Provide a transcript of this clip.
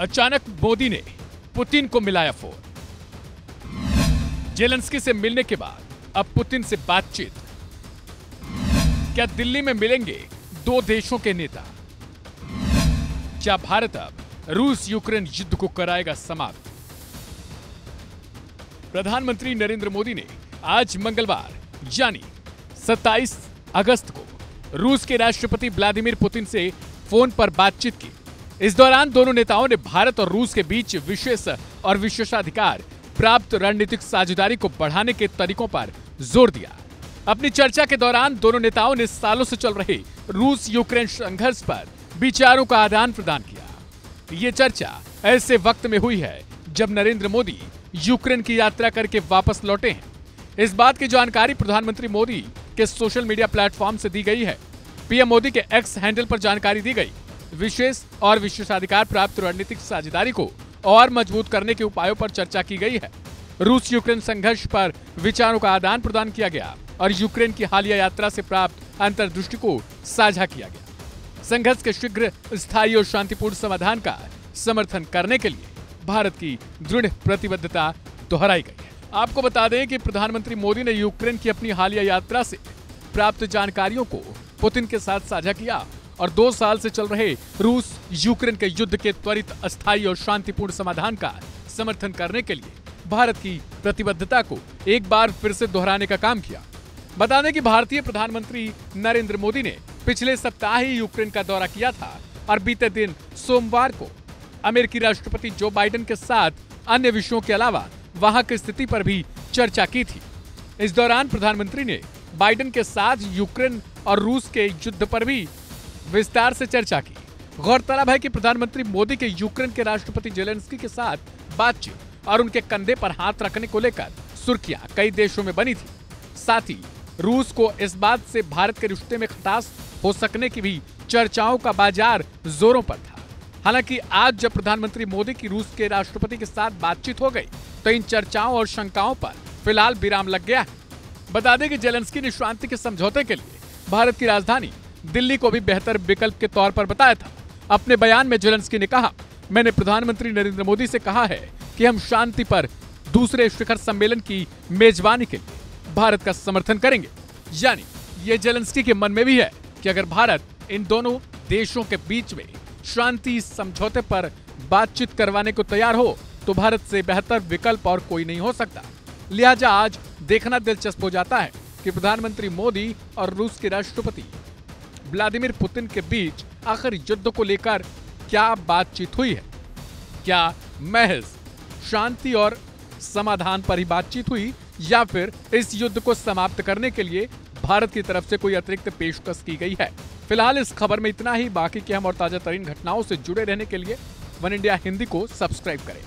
अचानक मोदी ने पुतिन को मिलाया फोन। जेलेंस्की से मिलने के बाद अब पुतिन से बातचीत। क्या दिल्ली में मिलेंगे दो देशों के नेता? क्या भारत अब रूस यूक्रेन युद्ध को कराएगा समाप्त? प्रधानमंत्री नरेंद्र मोदी ने आज मंगलवार यानी 27 अगस्त को रूस के राष्ट्रपति व्लादिमीर पुतिन से फोन पर बातचीत की। इस दौरान दोनों नेताओं ने भारत और रूस के बीच विशेष और विशेषाधिकार प्राप्त रणनीतिक साझेदारी को बढ़ाने के तरीकों पर जोर दिया। अपनी चर्चा के दौरान दोनों नेताओं ने सालों से चल रहे रूस यूक्रेन संघर्ष पर विचारों का आदान प्रदान किया। ये चर्चा ऐसे वक्त में हुई है जब नरेंद्र मोदी यूक्रेन की यात्रा करके वापस लौटे हैं। इस बात की जानकारी प्रधानमंत्री मोदी के सोशल मीडिया प्लेटफॉर्म से दी गई है। पीएम मोदी के एक्स हैंडल पर जानकारी दी गई। विशेष और विशेषाधिकार प्राप्त रणनीतिक साझेदारी को और मजबूत करने के उपायों पर चर्चा की गई है। रूस यूक्रेन संघर्ष पर विचारों का आदान प्रदान किया गया और यूक्रेन की हालिया यात्रा से प्राप्त अंतर्दृष्टि को साझा किया गया। संघर्ष के शीघ्र, स्थायी और शांतिपूर्ण समाधान का समर्थन करने के लिए भारत की दृढ़ प्रतिबद्धता दोहराई गई है। आपको बता दें कि प्रधानमंत्री मोदी ने यूक्रेन की अपनी हालिया यात्रा से प्राप्त जानकारियों को पुतिन के साथ साझा किया और 2 साल से चल रहे रूस यूक्रेन के युद्ध के त्वरित, अस्थायी और शांतिपूर्ण समाधान का समर्थन करने के लिए भारत की प्रतिबद्धता को एक बार फिर से दोहराने का काम किया। बता दें कि भारतीय प्रधानमंत्री नरेंद्र मोदी ने पिछले सप्ताह ही यूक्रेन का दौरा किया था और बीते दिन सोमवार को अमेरिकी राष्ट्रपति जो बाइडेन के साथ अन्य विषयों के अलावा वहां की स्थिति पर भी चर्चा की थी। इस दौरान प्रधानमंत्री ने बाइडेन के साथ यूक्रेन और रूस के युद्ध पर भी विस्तार से चर्चा की। गौरतलब है कि प्रधानमंत्री मोदी के यूक्रेन के राष्ट्रपति जेलेंस्की के साथ बातचीत और उनके कंधे पर हाथ रखने को लेकर सुर्खियां कई देशों में बनी थी। साथ ही रूस को इस बात से भारत के रिश्ते में खटास हो सकने की भी चर्चाओं का बाजार जोरों पर था। हालांकि आज जब प्रधानमंत्री मोदी की रूस के राष्ट्रपति के साथ बातचीत हो गई तो इन चर्चाओं और शंकाओं पर फिलहाल विराम लग गया है। बता दें कि जेलेंस्की ने शांति के समझौते के लिए भारत की राजधानी दिल्ली को भी बेहतर विकल्प के तौर पर बताया था। अपने बयान में जेलेंस्की ने कहा, मैंने प्रधानमंत्री नरेंद्र मोदी से कहा है कि हम शांति पर दूसरे शिखर सम्मेलन की मेजबानी के लिए भारत का समर्थन करेंगे। यानी ये जेलेंस्की के मन में भी है कि अगर भारत इन दोनों देशों के बीच में शांति समझौते पर बातचीत करवाने को तैयार हो तो भारत से बेहतर विकल्प और कोई नहीं हो सकता। लिहाजा आज देखना दिलचस्प हो जाता है कि प्रधानमंत्री मोदी और रूस के राष्ट्रपति व्लादिमीर पुतिन के बीच आखिर युद्ध को लेकर क्या बातचीत हुई है। क्या महज शांति और समाधान पर ही बातचीत हुई या फिर इस युद्ध को समाप्त करने के लिए भारत की तरफ से कोई अतिरिक्त पेशकश की गई है। फिलहाल इस खबर में इतना ही। बाकी की अहम और ताजा तरीन घटनाओं से जुड़े रहने के लिए वन इंडिया हिंदी को सब्सक्राइब करें।